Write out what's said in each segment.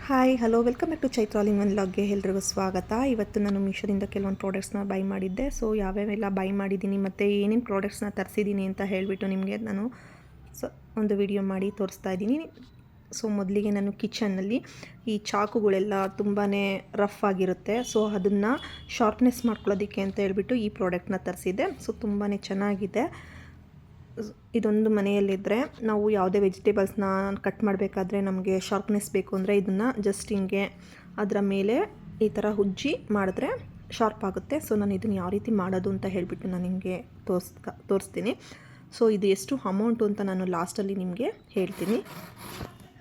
Hi hello welcome back to Chaitra all in one ವ್ಲಾಗ್ಗೆ ಎಲ್ರಿಗೂ ಸ್ವಾಗತ. ಇವತ್ತು ನಾನು ಮೀಶೋದಿಂದ ಕೆಲವೊಂದು ಪ್ರಾಡಕ್ಟ್ಸ್ನ ಬೈ ಮಾಡಿದ್ದೆ. ಸೊ ಯಾವ್ಯಾವೆಲ್ಲ ಬೈ ಮಾಡಿದ್ದೀನಿ ಮತ್ತು ಏನೇನು ಪ್ರಾಡಕ್ಟ್ಸ್ನ ತರಿಸಿದ್ದೀನಿ ಅಂತ ಹೇಳಿಬಿಟ್ಟು ನಿಮಗೆ ನಾನು ಒಂದು ವಿಡಿಯೋ ಮಾಡಿ ತೋರಿಸ್ತಾ ಇದ್ದೀನಿ. ಸೊ ಮೊದಲಿಗೆ ನಾನು ಕಿಚನ್ನಲ್ಲಿ ಈ ಚಾಕುಗಳೆಲ್ಲ ತುಂಬಾ ರಫ್ ಆಗಿರುತ್ತೆ. ಸೊ ಅದನ್ನು ಶಾರ್ಪ್ನೆಸ್ ಮಾಡ್ಕೊಳ್ಳೋದಕ್ಕೆ ಅಂತ ಹೇಳ್ಬಿಟ್ಟು ಈ ಪ್ರಾಡಕ್ಟ್ನ ತರಿಸಿದ್ದೆ. ಸೊ ತುಂಬಾ ಚೆನ್ನಾಗಿದೆ. ಇದೊಂದು ಮನೆಯಲ್ಲಿದ್ದರೆ ನಾವು ಯಾವುದೇ ವೆಜಿಟೇಬಲ್ಸ್ನ ಕಟ್ ಮಾಡಬೇಕಾದ್ರೆ ನಮಗೆ ಶಾರ್ಪ್ನೆಸ್ ಬೇಕು ಅಂದರೆ ಇದನ್ನು ಜಸ್ಟ್ ಹಿಂಗೆ ಅದರ ಮೇಲೆ ಈ ಥರ ಉಜ್ಜಿ ಮಾಡಿದ್ರೆ ಶಾರ್ಪ್ ಆಗುತ್ತೆ. ಸೊ ನಾನು ಇದನ್ನು ಯಾವ ರೀತಿ ಮಾಡೋದು ಅಂತ ಹೇಳಿಬಿಟ್ಟು ನಾನು ನಿಮಗೆ ತೋರಿಸ್ತೀನಿ. ಸೊ ಇದು ಎಷ್ಟು ಅಮೌಂಟು ಅಂತ ನಾನು ಲಾಸ್ಟಲ್ಲಿ ನಿಮಗೆ ಹೇಳ್ತೀನಿ.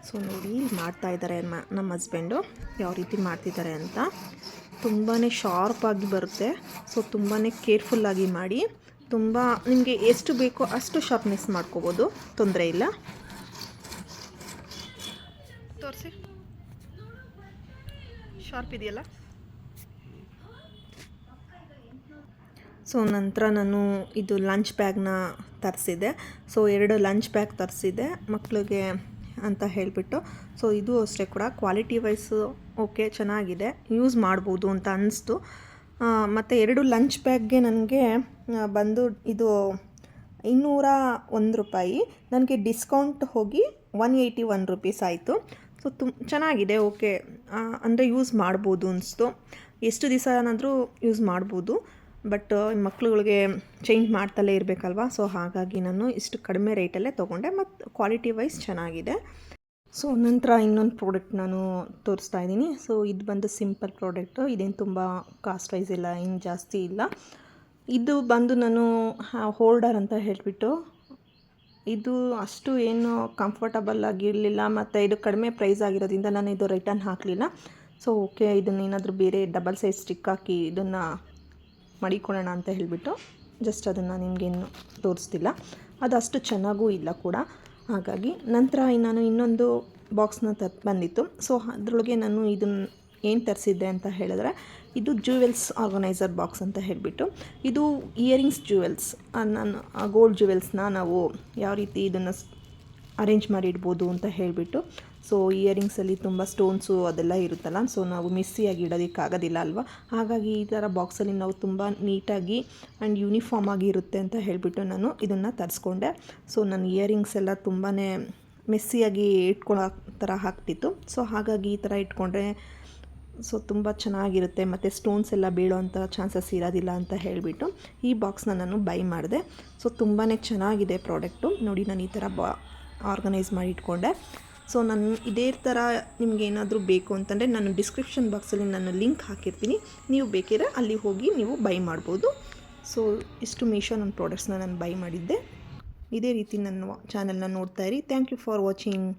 ಸೊ ನೋಡಿ ಮಾಡ್ತಾಯಿದ್ದಾರೆ ನಮ್ಮ ಹಸ್ಬೆಂಡು ಯಾವ ರೀತಿ ಮಾಡ್ತಿದ್ದಾರೆ ಅಂತ. ತುಂಬಾ ಶಾರ್ಪಾಗಿ ಬರುತ್ತೆ. ಸೊ ತುಂಬಾ ಕೇರ್ಫುಲ್ಲಾಗಿ ಮಾಡಿ. ತುಂಬ ನಿಮಗೆ ಎಷ್ಟು ಬೇಕೋ ಅಷ್ಟು ಶಾರ್ಪ್ನೆಸ್ ಮಾಡ್ಕೋಬೋದು, ತೊಂದರೆ ಇಲ್ಲ. ತೋರಿಸಿ, ಶಾರ್ಪ್ ಇದೆಯಲ್ಲ. ಸೊ ನಂತರ ನಾನು ಇದು ಲಂಚ್ ಬ್ಯಾಗ್ನ ತರಿಸಿದೆ. ಸೊ 2 ಲಂಚ್ ಬ್ಯಾಗ್ ತರಿಸಿದೆ ಮಕ್ಕಳಿಗೆ ಅಂತ ಹೇಳಿಬಿಟ್ಟು. ಸೊ ಇದು ಅಷ್ಟೇ ಕೂಡ ಕ್ವಾಲಿಟಿ ವೈಸು ಓಕೆ ಚೆನ್ನಾಗಿದೆ, ಯೂಸ್ ಮಾಡ್ಬೋದು ಅಂತ ಅನ್ನಿಸ್ತು. ಮತ್ತು 2 ಲಂಚ್ ಬ್ಯಾಗ್ಗೆ ನನಗೆ ಬಂದು ಇದು 201 ರೂಪಾಯಿ. ನನಗೆ ಡಿಸ್ಕೌಂಟ್ ಹೋಗಿ 181 ರುಪೀಸ್ ಆಯಿತು. ಸೊ ಚೆನ್ನಾಗಿದೆ, ಓಕೆ ಅಂದರೆ ಯೂಸ್ ಮಾಡ್ಬೋದು ಅನಿಸ್ತು. ಎಷ್ಟು ದಿವಸ ಏನಾದರೂ ಯೂಸ್ ಮಾಡ್ಬೋದು. ಬಟ್ ಮಕ್ಳುಗಳಿಗೆ ಚೇಂಜ್ ಮಾಡ್ತಲೇ ಇರಬೇಕಲ್ವ. ಸೊ ಹಾಗಾಗಿ ನಾನು ಇಷ್ಟು ಕಡಿಮೆ ರೇಟಲ್ಲೇ ತೊಗೊಂಡೆ ಮತ್ತು ಕ್ವಾಲಿಟಿ ವೈಸ್ ಚೆನ್ನಾಗಿದೆ. ಸೊ ನಂತರ ಇನ್ನೊಂದು ಪ್ರಾಡಕ್ಟ್ ನಾನು ತೋರಿಸ್ತಾ ಇದ್ದೀನಿ. ಸೊ ಇದು ಬಂದು ಸಿಂಪಲ್ ಪ್ರಾಡಕ್ಟು, ಇದೇನು ತುಂಬ ಕಾಸ್ಟ್ ವೈಸ್ ಇಲ್ಲ, ಏನು ಜಾಸ್ತಿ ಇಲ್ಲ. ಇದು ಬಂದು ನಾನು ಹೋಲ್ಡರ್ ಅಂತ ಹೇಳಿಬಿಟ್ಟು, ಇದು ಅಷ್ಟು ಏನು ಕಂಫರ್ಟಬಲ್ ಆಗಿರಲಿಲ್ಲ ಮತ್ತು ಇದು ಕಡಿಮೆ ಪ್ರೈಸ್ ಆಗಿರೋದ್ರಿಂದ ನಾನು ಇದು ರಿಟರ್ನ್ ಹಾಕಲಿಲ್ಲ. ಸೊ ಓಕೆ ಇದನ್ನೇನಾದರೂ ಬೇರೆ ಡಬಲ್ ಸೈಜ್ ಸ್ಟಿಕ್ ಹಾಕಿ ಇದನ್ನು ಮಡಿಕೊಳ್ಳೋಣ ಅಂತ ಹೇಳಿಬಿಟ್ಟು ಜಸ್ಟ್ ಅದನ್ನು ನಿಮಗೇನು ತೋರಿಸ್ತಿಲ್ಲ. ಅದು ಅಷ್ಟು ಚೆನ್ನಾಗೂ ಇಲ್ಲ ಕೂಡ. ಹಾಗಾಗಿ ನಂತರ ನಾನು ಇನ್ನೊಂದು ಬಾಕ್ಸ್ನ ಬಂದಿತ್ತು. ಸೊ ಅದರೊಳಗೆ ನಾನು ಇದನ್ನು ಏನು ತರಿಸಿದ್ದೆ ಅಂತ ಹೇಳಿದ್ರೆ, ಇದು ಜ್ಯುವೆಲ್ಸ್ ಆರ್ಗನೈಸರ್ ಬಾಕ್ಸ್ ಅಂತ ಹೇಳಿಬಿಟ್ಟು, ಇದು ಇಯರಿಂಗ್ಸ್ ಜ್ಯುವೆಲ್ಸ್, ನಾನು ಗೋಲ್ಡ್ ಜ್ಯುವೆಲ್ಸ್ನ ನಾವು ಯಾವ ರೀತಿ ಇದನ್ನು ಅರೇಂಜ್ ಮಾಡಿ ಇಡ್ಬೋದು ಅಂತ ಹೇಳಿಬಿಟ್ಟು. ಸೊ ಇಯರಿಂಗ್ಸಲ್ಲಿ ತುಂಬ ಸ್ಟೋನ್ಸು ಅದೆಲ್ಲ ಇರುತ್ತಲ್ಲ, ಸೊ ನಾವು ಮಿಸ್ಸಿಯಾಗಿ ಇಡೋದಕ್ಕಾಗೋದಿಲ್ಲ ಅಲ್ವಾ. ಹಾಗಾಗಿ ಈ ಥರ ಬಾಕ್ಸಲ್ಲಿ ನಾವು ತುಂಬ ನೀಟಾಗಿ ಆ್ಯಂಡ್ ಯೂನಿಫಾರ್ಮ್ ಆಗಿ ಇರುತ್ತೆ ಅಂತ ಹೇಳಿಬಿಟ್ಟು ನಾನು ಇದನ್ನು ತರಿಸ್ಕೊಂಡೆ. ಸೊ ನನ್ನ ಇಯರಿಂಗ್ಸ್ ಎಲ್ಲ ತುಂಬಾ ಮೆಸ್ಸಿಯಾಗಿ ಇಟ್ಕೊಳ್ಳೋ ಥರ ಆಗ್ತಿತ್ತು. ಸೊ ಹಾಗಾಗಿ ಈ ಥರ ಇಟ್ಕೊಂಡ್ರೆ ಸೊ ತುಂಬ ಚೆನ್ನಾಗಿರುತ್ತೆ ಮತ್ತು ಸ್ಟೋನ್ಸ್ ಎಲ್ಲ ಬೀಳೋವಂಥ ಚಾನ್ಸಸ್ ಇರೋದಿಲ್ಲ ಅಂತ ಹೇಳಿಬಿಟ್ಟು ಈ ಬಾಕ್ಸ್ನ ನಾನು ಬೈ ಮಾಡಿದೆ. ಸೊ ತುಂಬಾ ಚೆನ್ನಾಗಿದೆ ಪ್ರಾಡಕ್ಟು. ನೋಡಿ ನಾನು ಈ ಥರ ಆರ್ಗನೈಸ್ ಮಾಡಿ ಇಟ್ಕೊಂಡೆ. ಸೊ ನಾನು ಇದೇ ಥರ ನಿಮಗೇನಾದರೂ ಬೇಕು ಅಂತಂದರೆ ನಾನು ಡಿಸ್ಕ್ರಿಪ್ಷನ್ ಬಾಕ್ಸಲ್ಲಿ ನಾನು ಲಿಂಕ್ ಹಾಕಿರ್ತೀನಿ, ನೀವು ಬೇಕಿದ್ರೆ ಅಲ್ಲಿ ಹೋಗಿ ನೀವು ಬೈ ಮಾಡ್ಬೋದು. ಸೊ ಇಷ್ಟು ಮೀಶೋ ನನ್ನ ಪ್ರಾಡಕ್ಟ್ಸ್ನ ನಾನು ಬೈ ಮಾಡಿದ್ದೆ. ಇದೇ ರೀತಿ ನನ್ನ ಚಾನಲ್ನ ನೋಡ್ತಾಯಿರಿ. Thank you for watching.